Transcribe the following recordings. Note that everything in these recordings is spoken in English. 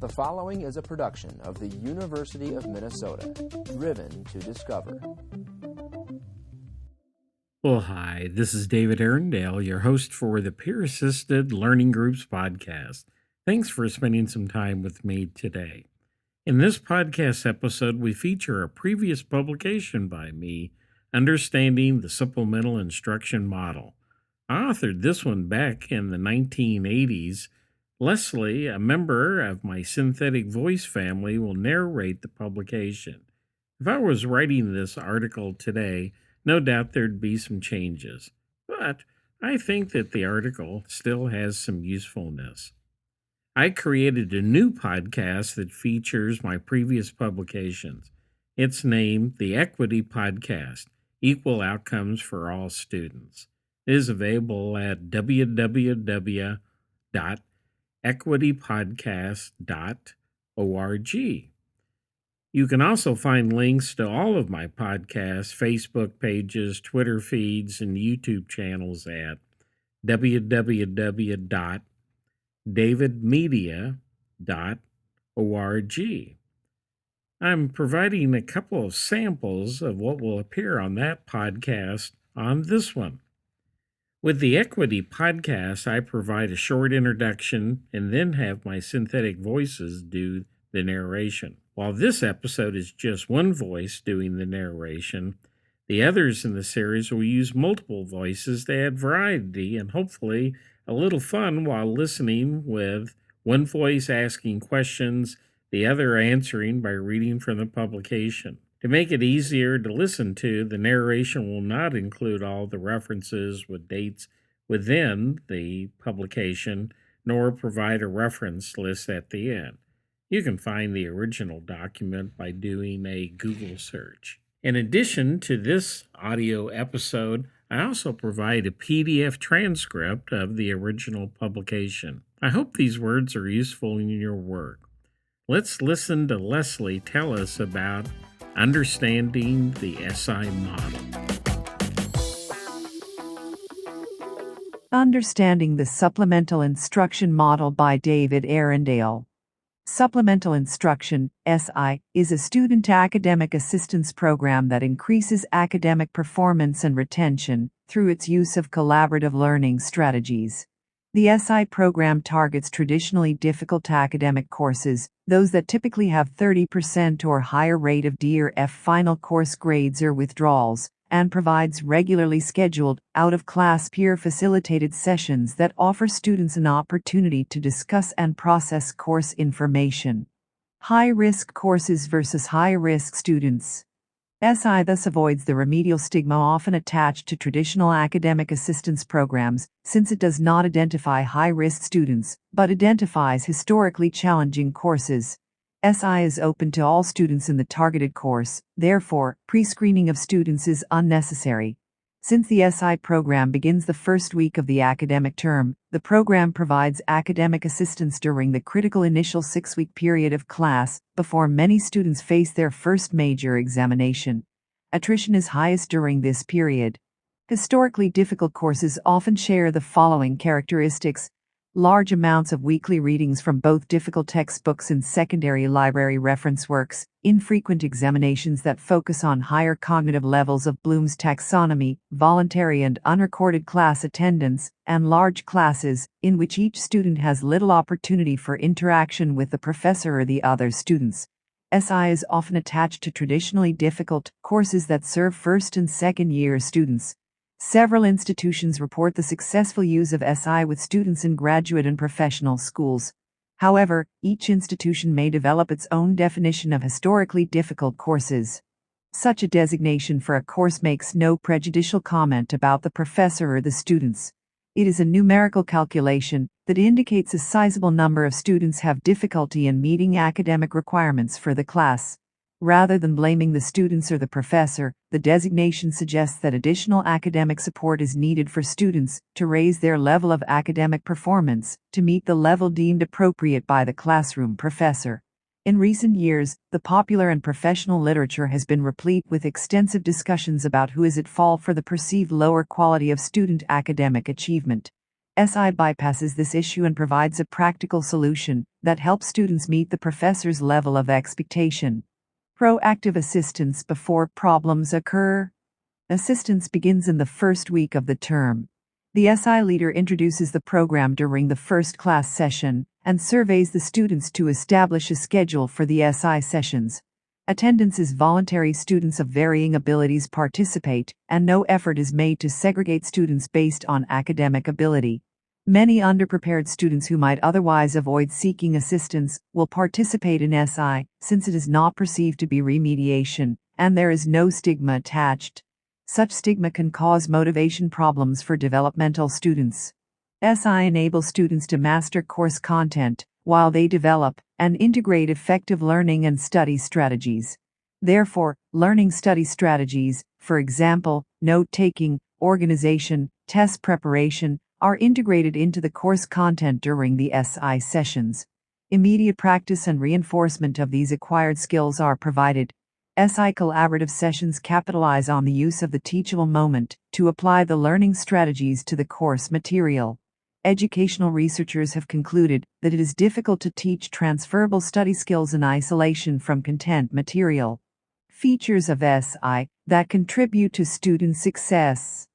The following is a production of the University of Minnesota, driven to discover. Well, hi, this is David Arundel, your host for the Peer Assisted Learning Groups podcast. Thanks for spending some time with me today. In this podcast episode, we feature a previous publication by me, Understanding the Supplemental Instruction Model. I authored this one back in the 1980s. Leslie, a member of my synthetic voice family, will narrate the publication. If I was writing this article today, no doubt there'd be some changes, but I think that the article still has some usefulness. I created a new podcast that features my previous publications. It's named the Equity Podcast, Equal Outcomes for All Students. It is available at www.equitypodcast.org. You can also find links to all of my podcasts, Facebook pages, Twitter feeds, and YouTube channels at www.davidmedia.org. I'm providing a couple of samples of what will appear on that podcast on this one. With the Equity Podcast, I provide a short introduction and then have my synthetic voices do the narration. While this episode is just one voice doing the narration, the others in the series will use multiple voices to add variety and hopefully a little fun while listening, with one voice asking questions, the other answering by reading from the publication. To make it easier to listen to, the narration will not include all the references with dates within the publication, nor provide a reference list at the end. You can find the original document by doing a Google search. In addition to this audio episode, I also provide a PDF transcript of the original publication. I hope these words are useful in your work. Let's listen to Leslie tell us about understanding the SI model. Understanding the Supplemental Instruction Model by David Arundel. Supplemental Instruction, SI, is a student academic assistance program that increases academic performance and retention through its use of collaborative learning strategies. The SI program targets traditionally difficult academic courses, those that typically have 30% or higher rate of D or F final course grades or withdrawals, and provides regularly scheduled, out-of-class peer-facilitated sessions that offer students an opportunity to discuss and process course information. High-risk courses versus high-risk students. SI thus avoids the remedial stigma often attached to traditional academic assistance programs, since it does not identify high-risk students, but identifies historically challenging courses. SI is open to all students in the targeted course, therefore, pre-screening of students is unnecessary. Since the SI program begins the first week of the academic term, the program provides academic assistance during the critical initial 6-week period of class, before many students face their first major examination. Attrition is highest during this period. Historically difficult courses often share the following characteristics: large amounts of weekly readings from both difficult textbooks and secondary library reference works, infrequent examinations that focus on higher cognitive levels of Bloom's taxonomy, voluntary and unrecorded class attendance, and large classes, in which each student has little opportunity for interaction with the professor or the other students. SI is often attached to traditionally difficult courses that serve first and second year students. Several institutions report the successful use of SI with students in graduate and professional schools. However, each institution may develop its own definition of historically difficult courses. Such a designation for a course makes no prejudicial comment about the professor or the students. It is a numerical calculation that indicates a sizable number of students have difficulty in meeting academic requirements for the class. Rather than blaming the students or the professor, the designation suggests that additional academic support is needed for students to raise their level of academic performance to meet the level deemed appropriate by the classroom professor. In recent years, the popular and professional literature has been replete with extensive discussions about who is at fault for the perceived lower quality of student academic achievement. SI bypasses this issue and provides a practical solution that helps students meet the professor's level of expectation. Proactive assistance before problems occur. Assistance begins in the first week of the term. The SI leader introduces the program during the first class session and surveys the students to establish a schedule for the SI sessions. Attendance is voluntary. Students of varying abilities participate, and no effort is made to segregate students based on academic ability. Many underprepared students who might otherwise avoid seeking assistance will participate in SI since it is not perceived to be remediation, and there is no stigma attached. Such stigma can cause motivation problems for developmental students. SI enables students to master course content while they develop and integrate effective learning and study strategies. Therefore, learning study strategies, for example, note-taking, organization, test preparation, are integrated into the course content during the SI sessions. Immediate practice and reinforcement of these acquired skills are provided. SI collaborative sessions capitalize on the use of the teachable moment to apply the learning strategies to the course material. Educational researchers have concluded that it is difficult to teach transferable study skills in isolation from content material. Features of SI that contribute to student success.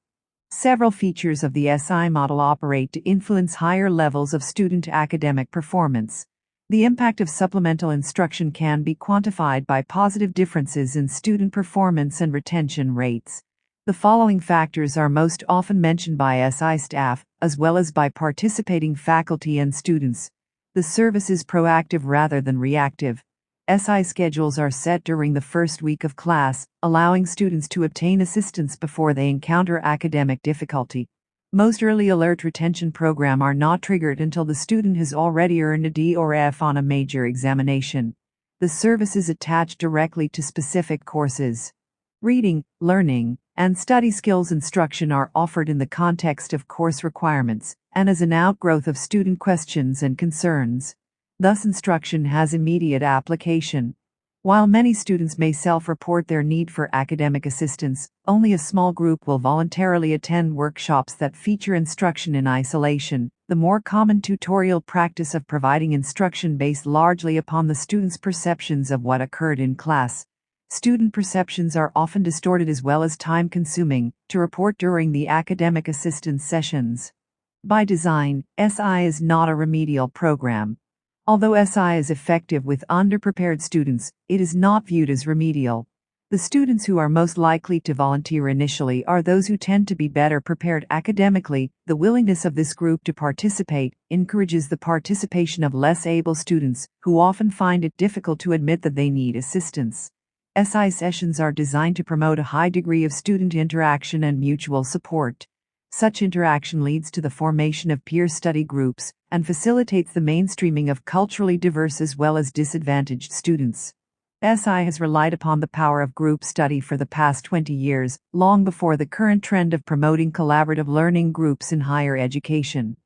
Several features of the SI model operate to influence higher levels of student academic performance. The impact of supplemental instruction can be quantified by positive differences in student performance and retention rates. The following factors are most often mentioned by SI staff, as well as by participating faculty and students. The service is proactive rather than reactive. SI schedules are set during the first week of class, allowing students to obtain assistance before they encounter academic difficulty. Most early alert retention programs are not triggered until the student has already earned a D or F on a major examination. The service is attached directly to specific courses. Reading, learning, and study skills instruction are offered in the context of course requirements and as an outgrowth of student questions and concerns. Thus, instruction has immediate application. While many students may self-report their need for academic assistance, only a small group will voluntarily attend workshops that feature instruction in isolation. The more common tutorial practice of providing instruction based largely upon the student's perceptions of what occurred in class. Student perceptions are often distorted as well as time-consuming to report during the academic assistance sessions. By design, SI is not a remedial program. Although SI is effective with underprepared students, it is not viewed as remedial. The students who are most likely to volunteer initially are those who tend to be better prepared academically. The willingness of this group to participate encourages the participation of less able students, who often find it difficult to admit that they need assistance. SI sessions are designed to promote a high degree of student interaction and mutual support. Such interaction leads to the formation of peer study groups and facilitates the mainstreaming of culturally diverse as well as disadvantaged students. SI has relied upon the power of group study for the past 20 years, long before the current trend of promoting collaborative learning groups in higher education.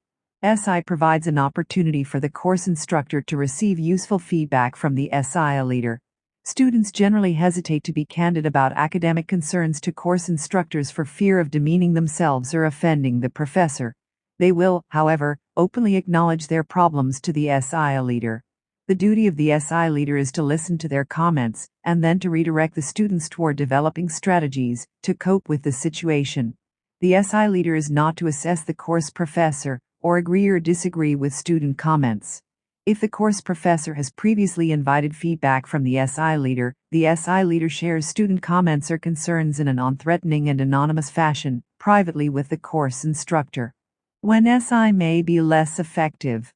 SI provides an opportunity for the course instructor to receive useful feedback from the SI leader. Students generally hesitate to be candid about academic concerns to course instructors for fear of demeaning themselves or offending the professor. They will, however, openly acknowledge their problems to the SI leader. The duty of the SI leader is to listen to their comments and then to redirect the students toward developing strategies to cope with the situation. The SI leader is not to assess the course professor or agree or disagree with student comments. If the course professor has previously invited feedback from the SI leader shares student comments or concerns in a non-threatening and anonymous fashion, privately with the course instructor. When SI may be less effective.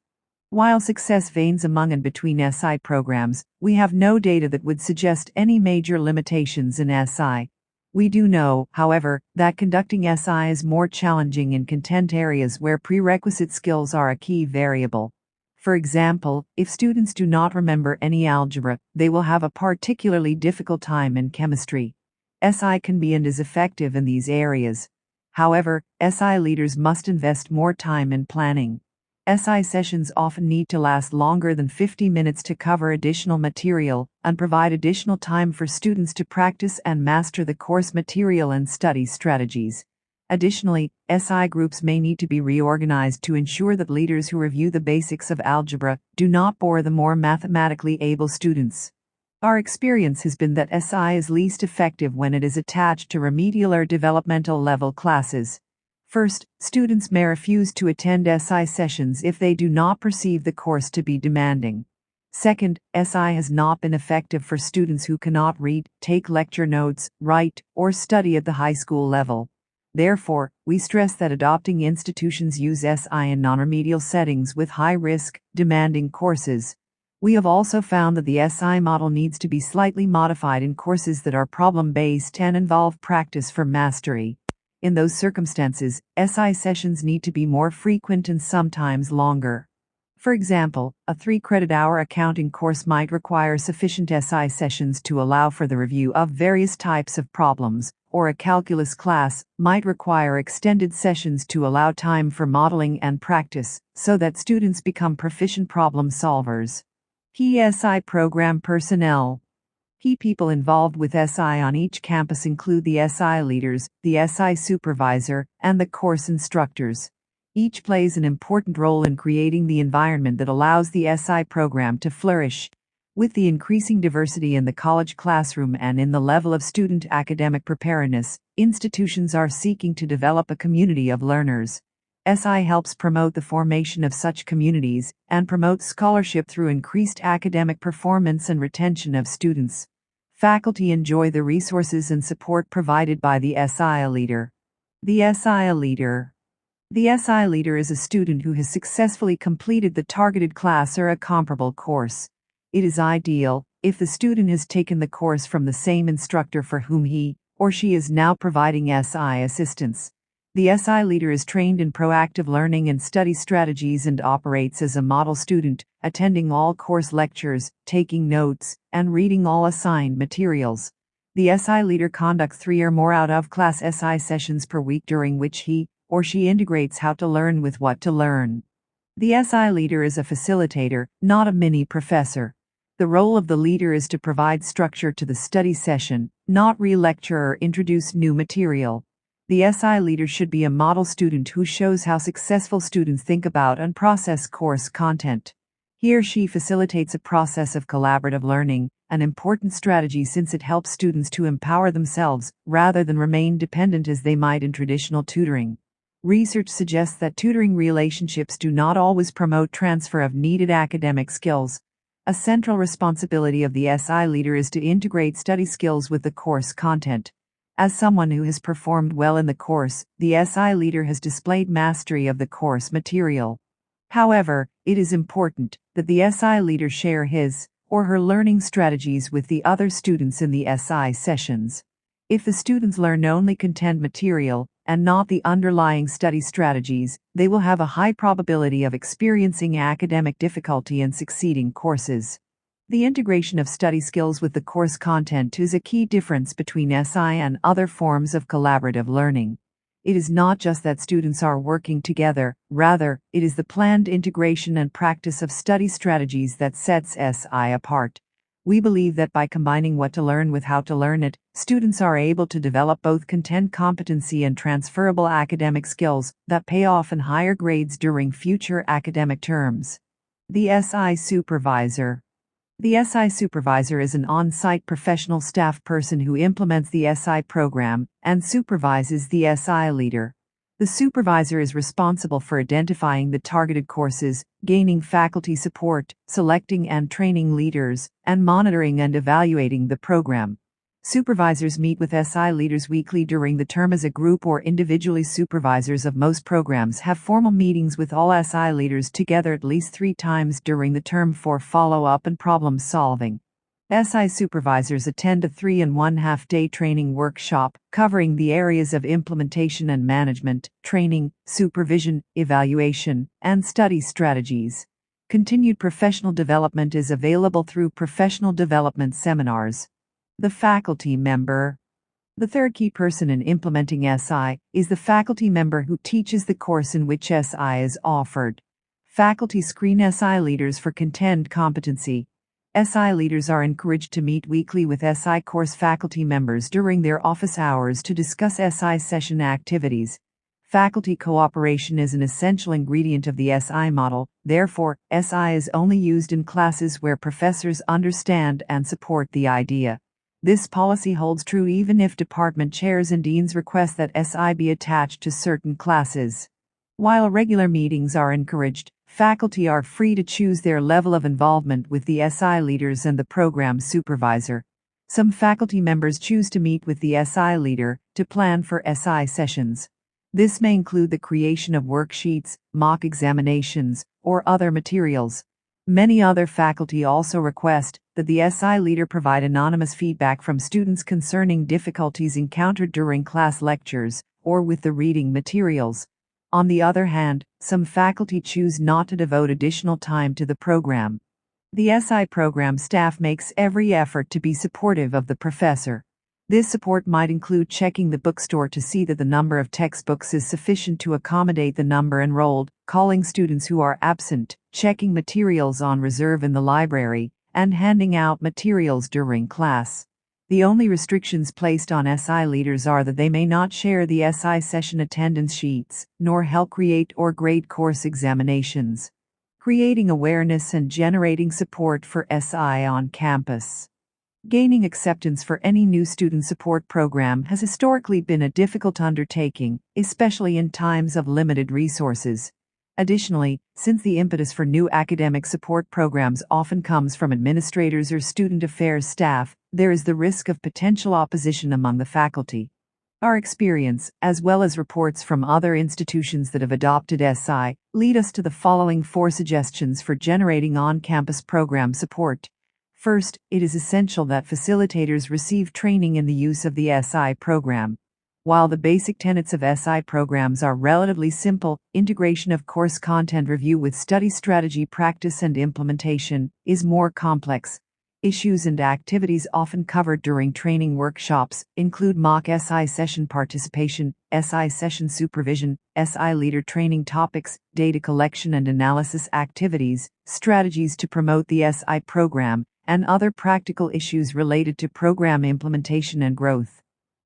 While success varies among and between SI programs, we have no data that would suggest any major limitations in SI. We do know, however, that conducting SI is more challenging in content areas where prerequisite skills are a key variable. For example, if students do not remember any algebra, they will have a particularly difficult time in chemistry. SI can be and is effective in these areas. However, SI leaders must invest more time in planning. SI sessions often need to last longer than 50 minutes to cover additional material and provide additional time for students to practice and master the course material and study strategies. Additionally, SI groups may need to be reorganized to ensure that leaders who review the basics of algebra do not bore the more mathematically able students. Our experience has been that SI is least effective when it is attached to remedial or developmental level classes. First, students may refuse to attend SI sessions if they do not perceive the course to be demanding. Second, SI has not been effective for students who cannot read, take lecture notes, write, or study at the high school level. Therefore, we stress that adopting institutions use SI in non-remedial settings with high-risk, demanding courses. We have also found that the SI model needs to be slightly modified in courses that are problem-based and involve practice for mastery. In those circumstances, SI sessions need to be more frequent and sometimes longer. For example, a 3-credit-hour accounting course might require sufficient SI sessions to allow for the review of various types of problems, or a calculus class might require extended sessions to allow time for modeling and practice, so that students become proficient problem solvers. Psi Program Personnel. Key people involved with SI on each campus include the SI leaders, the Si Supervisor, and the course instructors. Each plays an important role in creating the environment that allows the SI program to flourish. With the increasing diversity in the college classroom and in the level of student academic preparedness, institutions are seeking to develop a community of learners. SI helps promote the formation of such communities and promotes scholarship through increased academic performance and retention of students. Faculty enjoy the resources and support provided by the SI leader. The SI leader. The SI leader is a student who has successfully completed the targeted class or a comparable course. It is ideal if the student has taken the course from the same instructor for whom he or she is now providing SI assistance. The SI leader is trained in proactive learning and study strategies and operates as a model student, attending all course lectures, taking notes, and reading all assigned materials. The SI leader conducts 3 or more out-of-class SI sessions per week during which he or she integrates how to learn with what to learn. The SI leader is a facilitator, not a mini professor. The role of the leader is to provide structure to the study session, not re-lecture or introduce new material. The SI leader should be a model student who shows how successful students think about and process course content. He or she facilitates a process of collaborative learning, an important strategy since it helps students to empower themselves rather than remain dependent as they might in traditional tutoring. Research suggests that tutoring relationships do not always promote transfer of needed academic skills. A central responsibility of the SI leader is to integrate study skills with the course content. As someone who has performed well in the course, the SI leader has displayed mastery of the course material. However, it is important that the SI leader share his or her learning strategies with the other students in the SI sessions. If the students learn only content material and not the underlying study strategies, they will have a high probability of experiencing academic difficulty in succeeding courses. The integration of study skills with the course content is a key difference between SI and other forms of collaborative learning. It is not just that students are working together, rather, it is the planned integration and practice of study strategies that sets SI apart. We believe that by combining what to learn with how to learn it, students are able to develop both content competency and transferable academic skills that pay off in higher grades during future academic terms. The Si Supervisor. The Si Supervisor is an on-site professional staff person who implements the SI program and supervises the SI leader. The supervisor is responsible for identifying the targeted courses, gaining faculty support, selecting and training leaders, and monitoring and evaluating the program. Supervisors meet with SI leaders weekly during the term as a group or individually. Supervisors of most programs have formal meetings with all SI leaders together at least 3 times during the term for follow-up and problem solving. SI supervisors attend a 3.5-day training workshop covering the areas of implementation and management, training, supervision, evaluation, and study strategies. Continued professional development is available through professional development seminars. The faculty member. The third key person in implementing SI is the faculty member who teaches the course in which SI is offered. Faculty screen SI leaders for content competency. SI leaders are encouraged to meet weekly with SI course faculty members during their office hours to discuss SI session activities. Faculty cooperation is an essential ingredient of the SI model, therefore, SI is only used in classes where professors understand and support the idea. This policy holds true even if department chairs and deans request that SI be attached to certain classes. While regular meetings are encouraged, faculty are free to choose their level of involvement with the SI leaders and the program supervisor. Some faculty members choose to meet with the SI leader to plan for SI sessions. This may include the creation of worksheets, mock examinations, or other materials. Many other faculty also request that the SI leader provide anonymous feedback from students concerning difficulties encountered during class lectures or with the reading materials. On the other hand, some faculty choose not to devote additional time to the program. The SI program staff makes every effort to be supportive of the professor. This support might include checking the bookstore to see that the number of textbooks is sufficient to accommodate the number enrolled, calling students who are absent, checking materials on reserve in the library, and handing out materials during class. The only restrictions placed on SI leaders are that they may not share the SI session attendance sheets, nor help create or grade course examinations. Creating awareness and generating support for SI on campus. Gaining acceptance for any new student support program has historically been a difficult undertaking, especially in times of limited resources. Additionally, since the impetus for new academic support programs often comes from administrators or student affairs staff, there is the risk of potential opposition among the faculty. Our experience, as well as reports from other institutions that have adopted SI, lead us to the following 4 suggestions for generating on-campus program support. First, it is essential that facilitators receive training in the use of the SI program. While the basic tenets of SI programs are relatively simple, integration of course content review with study strategy practice and implementation is more complex. Issues and activities often covered during training workshops include mock SI session participation, SI session supervision, SI leader training topics, data collection and analysis activities, strategies to promote the SI program, and other practical issues related to program implementation and growth.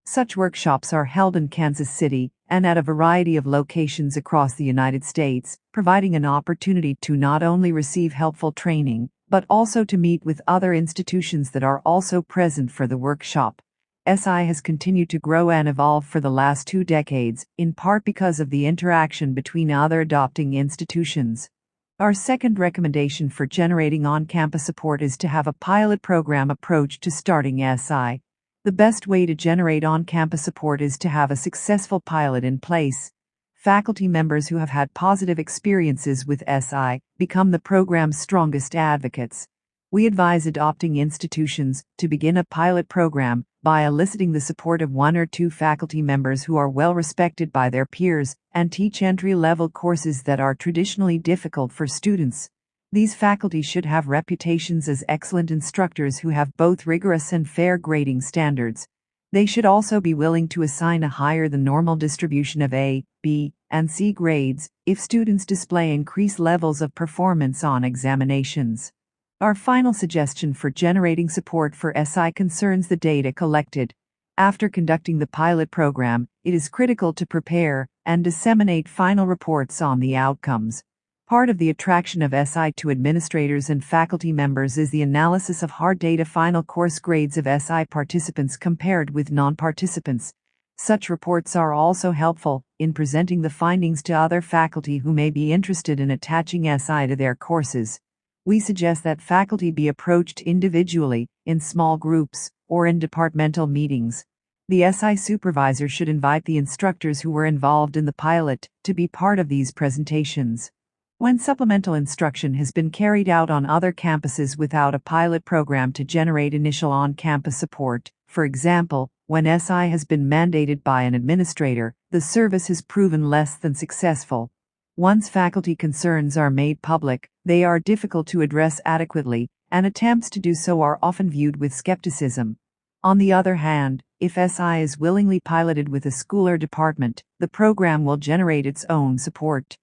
Such workshops are held in Kansas City and at a variety of locations across the United States, providing an opportunity to not only receive helpful training, but also to meet with other institutions that are also present for the workshop. SI has continued to grow and evolve for the last 2 decades, in part because of the interaction between other adopting institutions. Our second recommendation for generating on-campus support is to have a pilot program approach to starting SI. The best way to generate on-campus support is to have a successful pilot in place. Faculty members who have had positive experiences with SI become the program's strongest advocates. We advise adopting institutions to begin a pilot program by eliciting the support of 1 or 2 faculty members who are well respected by their peers and teach entry-level courses that are traditionally difficult for students. These faculty should have reputations as excellent instructors who have both rigorous and fair grading standards. They should also be willing to assign a higher than normal distribution of A, B, and C grades if students display increased levels of performance on examinations. Our final suggestion for generating support for SI concerns the data collected. After conducting the pilot program, it is critical to prepare and disseminate final reports on the outcomes. Part of the attraction of SI to administrators and faculty members is the analysis of hard data final course grades of SI participants compared with non-participants. Such reports are also helpful in presenting the findings to other faculty who may be interested in attaching SI to their courses. We suggest that faculty be approached individually, in small groups, or in departmental meetings. The SI supervisor should invite the instructors who were involved in the pilot to be part of these presentations. When supplemental instruction has been carried out on other campuses without a pilot program to generate initial on-campus support, for example, when SI has been mandated by an administrator, the service has proven less than successful. Once faculty concerns are made public, they are difficult to address adequately, and attempts to do so are often viewed with skepticism. On the other hand, if SI is willingly piloted with a school or department, the program will generate its own support.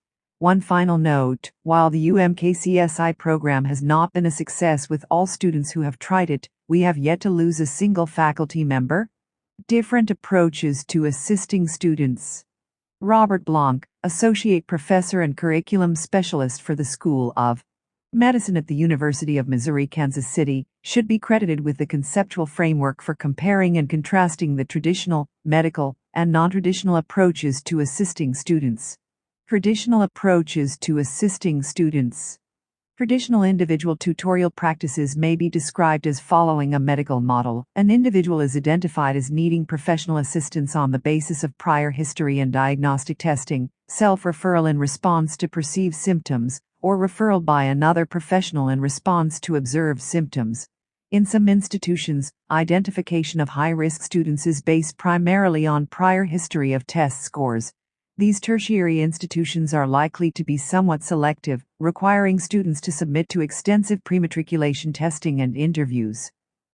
One final note, while the UMKCSI program has not been a success with all students who have tried it, we have yet to lose a single faculty member. Different approaches to assisting students. Robert Blanc, Associate Professor and Curriculum Specialist for the School of Medicine at the University of Missouri, Kansas City, should be credited with the conceptual framework for comparing and contrasting the traditional, medical, and non-traditional approaches to assisting students. Traditional approaches to assisting students. Traditional individual tutorial practices may be described as following a medical model. An individual is identified as needing professional assistance on the basis of prior history and diagnostic testing, self-referral in response to perceived symptoms, or referral by another professional in response to observed symptoms. In some institutions, identification of high-risk students is based primarily on prior history of test scores. These tertiary institutions are likely to be somewhat selective, requiring students to submit to extensive prematriculation testing and interviews.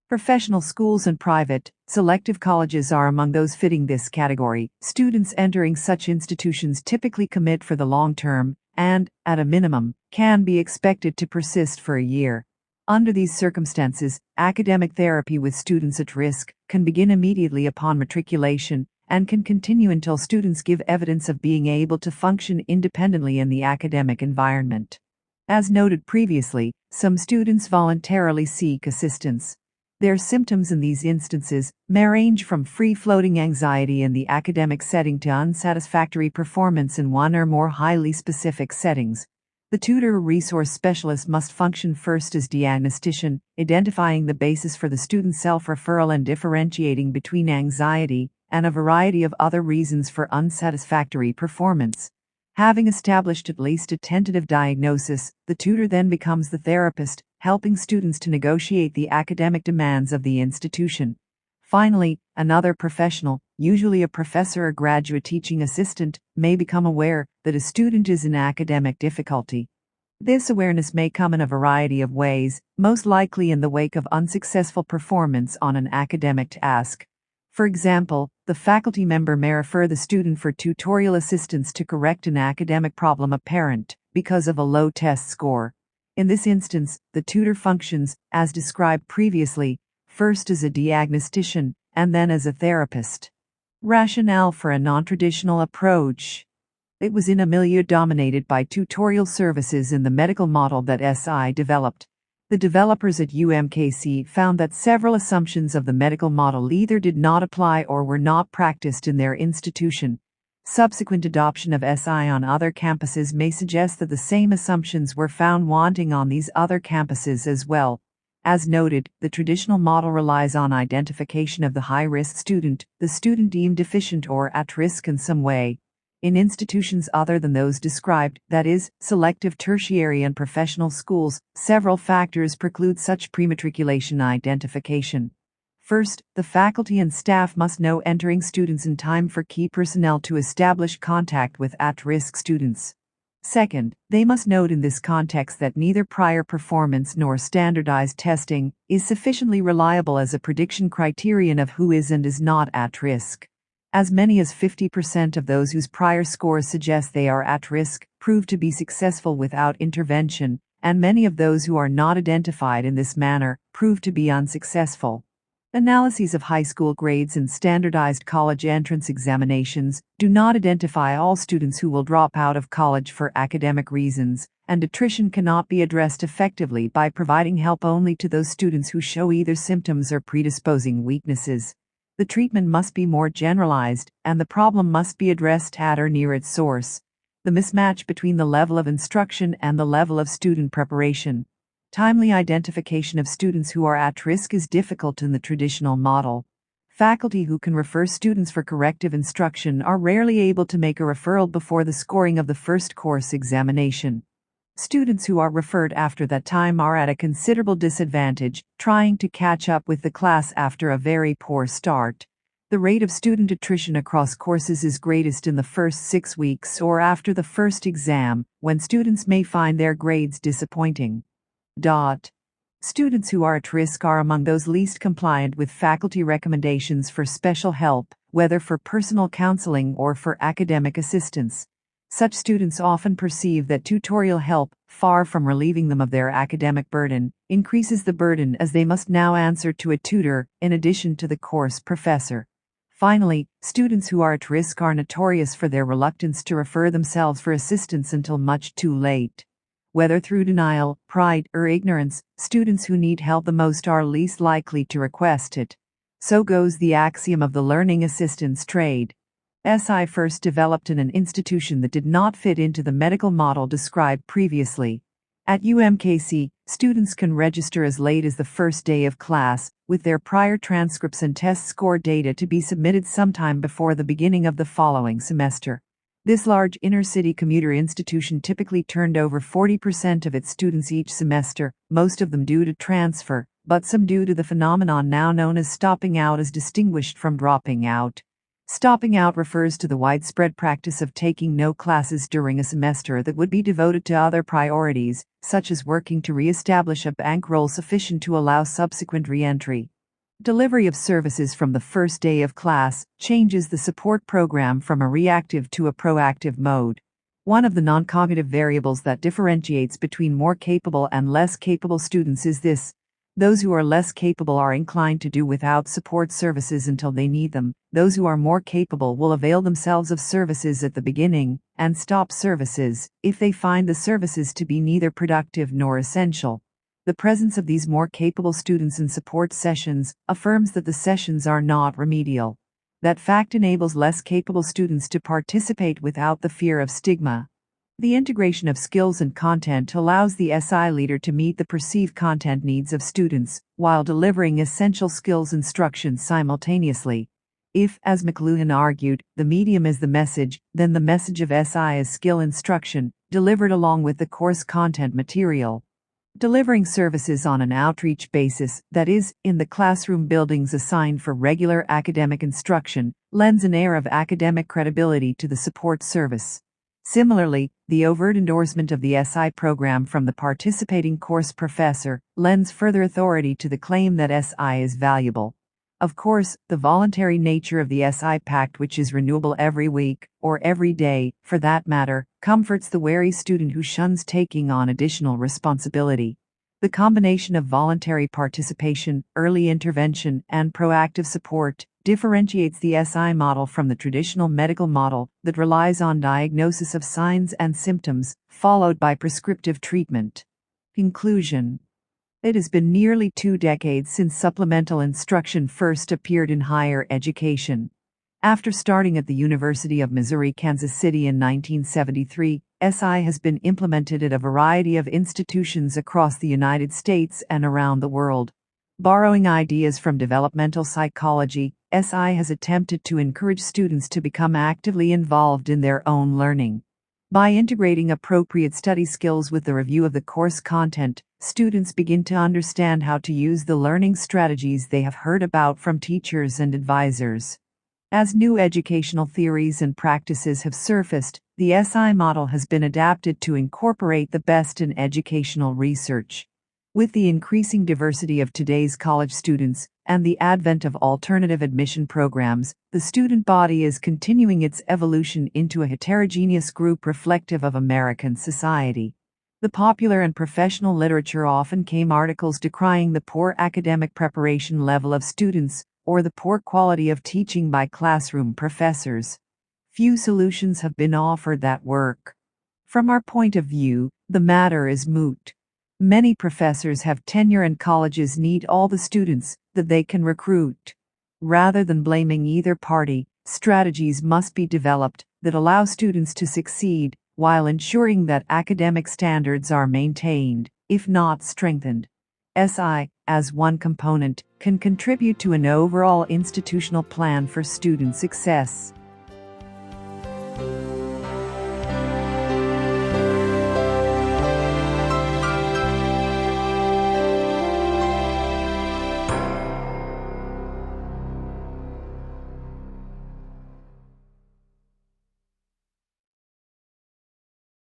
Professional schools and private, selective colleges are among those fitting this category. Students entering such institutions typically commit for the long term and, at a minimum, can be expected to persist for a year. Under these circumstances, academic therapy with students at risk can begin immediately upon matriculation and can continue until students give evidence of being able to function independently in the academic environment. As noted previously, some students voluntarily seek assistance. Their symptoms in these instances may range from free-floating anxiety in the academic setting to unsatisfactory performance in one or more highly specific settings. The tutor or resource specialist must function first as diagnostician, identifying the basis for the student's self-referral and differentiating between anxiety and a variety of other reasons for unsatisfactory performance. Having established at least a tentative diagnosis, the tutor then becomes the therapist, helping students to negotiate the academic demands of the institution. Finally, another professional, usually a professor or graduate teaching assistant, may become aware that a student is in academic difficulty. This awareness may come in a variety of ways, most likely in the wake of unsuccessful performance on an academic task. For example, the faculty member may refer the student for tutorial assistance to correct an academic problem apparent because of a low test score. In this instance, the tutor functions, as described previously, first as a diagnostician and then as a therapist. Rationale for a non-traditional approach. It was in a milieu dominated by tutorial services in the medical model that SI developed. The developers at UMKC found that several assumptions of the medical model either did not apply or were not practiced in their institution. Subsequent adoption of SI on other campuses may suggest that the same assumptions were found wanting on these other campuses as well. As noted, the traditional model relies on identification of the high-risk student, the student deemed deficient or at risk in some way. In institutions other than those described, that is, selective tertiary and professional schools, several factors preclude such prematriculation identification. First, the faculty and staff must know entering students in time for key personnel to establish contact with at-risk students. Second, they must note in this context that neither prior performance nor standardized testing is sufficiently reliable as a prediction criterion of who is and is not at risk. As many as 50% of those whose prior scores suggest they are at risk prove to be successful without intervention, and many of those who are not identified in this manner prove to be unsuccessful. Analyses of high school grades and standardized college entrance examinations do not identify all students who will drop out of college for academic reasons, and attrition cannot be addressed effectively by providing help only to those students who show either symptoms or predisposing weaknesses. The treatment must be more generalized, and the problem must be addressed at or near its source. The mismatch between the level of instruction and the level of student preparation. Timely identification of students who are at risk is difficult in the traditional model. Faculty who can refer students for corrective instruction are rarely able to make a referral before the scoring of the first course examination. Students who are referred after that time are at a considerable disadvantage, trying to catch up with the class after a very poor start. The rate of student attrition across courses is greatest in the first 6 weeks or after the first exam, when students may find their grades disappointing. Students who are at risk are among those least compliant with faculty recommendations for special help, whether for personal counseling or for academic assistance. Such students often perceive that tutorial help, far from relieving them of their academic burden, increases the burden as they must now answer to a tutor in addition to the course professor. Finally, students who are at risk are notorious for their reluctance to refer themselves for assistance until much too late. Whether through denial, pride, or ignorance, students who need help the most are least likely to request it. So goes the axiom of the learning assistance trade. SI first developed in an institution that did not fit into the medical model described previously. At UMKC, students can register as late as the first day of class, with their prior transcripts and test score data to be submitted sometime before the beginning of the following semester. This large inner-city commuter institution typically turned over 40% of its students each semester, most of them due to transfer, but some due to the phenomenon now known as stopping out as distinguished from dropping out. Stopping out refers to the widespread practice of taking no classes during a semester that would be devoted to other priorities, such as working to re-establish a bankroll sufficient to allow subsequent re-entry. Delivery of services from the first day of class changes the support program from a reactive to a proactive mode. One of the non-cognitive variables that differentiates between more capable and less capable students is this: those who are less capable are inclined to do without support services until they need them. Those who are more capable will avail themselves of services at the beginning and stop services if they find the services to be neither productive nor essential. The presence of these more capable students in support sessions affirms that the sessions are not remedial. That fact enables less capable students to participate without the fear of stigma. The integration of skills and content allows the SI leader to meet the perceived content needs of students while delivering essential skills instruction simultaneously. If, as McLuhan argued, the medium is the message, then the message of SI is skill instruction, delivered along with the course content material. Delivering services on an outreach basis, that is, in the classroom buildings assigned for regular academic instruction, lends an air of academic credibility to the support service. Similarly, the overt endorsement of the SI program from the participating course professor lends further authority to the claim that SI is valuable. Of course, the voluntary nature of the SI Pact, which is renewable every week, or every day, for that matter, comforts the wary student who shuns taking on additional responsibility. The combination of voluntary participation, early intervention, and proactive support differentiates the SI model from the traditional medical model that relies on diagnosis of signs and symptoms, followed by prescriptive treatment. Conclusion. It has been nearly 2 decades since supplemental instruction first appeared in higher education. After starting at the University of Missouri-Kansas City in 1973, SI has been implemented at a variety of institutions across the United States and around the world. Borrowing ideas from developmental psychology, SI has attempted to encourage students to become actively involved in their own learning. By integrating appropriate study skills with the review of the course content, students begin to understand how to use the learning strategies they have heard about from teachers and advisors. As new educational theories and practices have surfaced, the SI model has been adapted to incorporate the best in educational research. With the increasing diversity of today's college students and the advent of alternative admission programs, the student body is continuing its evolution into a heterogeneous group reflective of American society. The popular and professional literature often came articles decrying the poor academic preparation level of students or the poor quality of teaching by classroom professors. Few solutions have been offered that work. From our point of view, the matter is moot. Many professors have tenure and colleges need all the students that they can recruit. Rather than blaming either party, strategies must be developed that allow students to succeed while ensuring that academic standards are maintained, if not strengthened. SI, as one component, can contribute to an overall institutional plan for student success.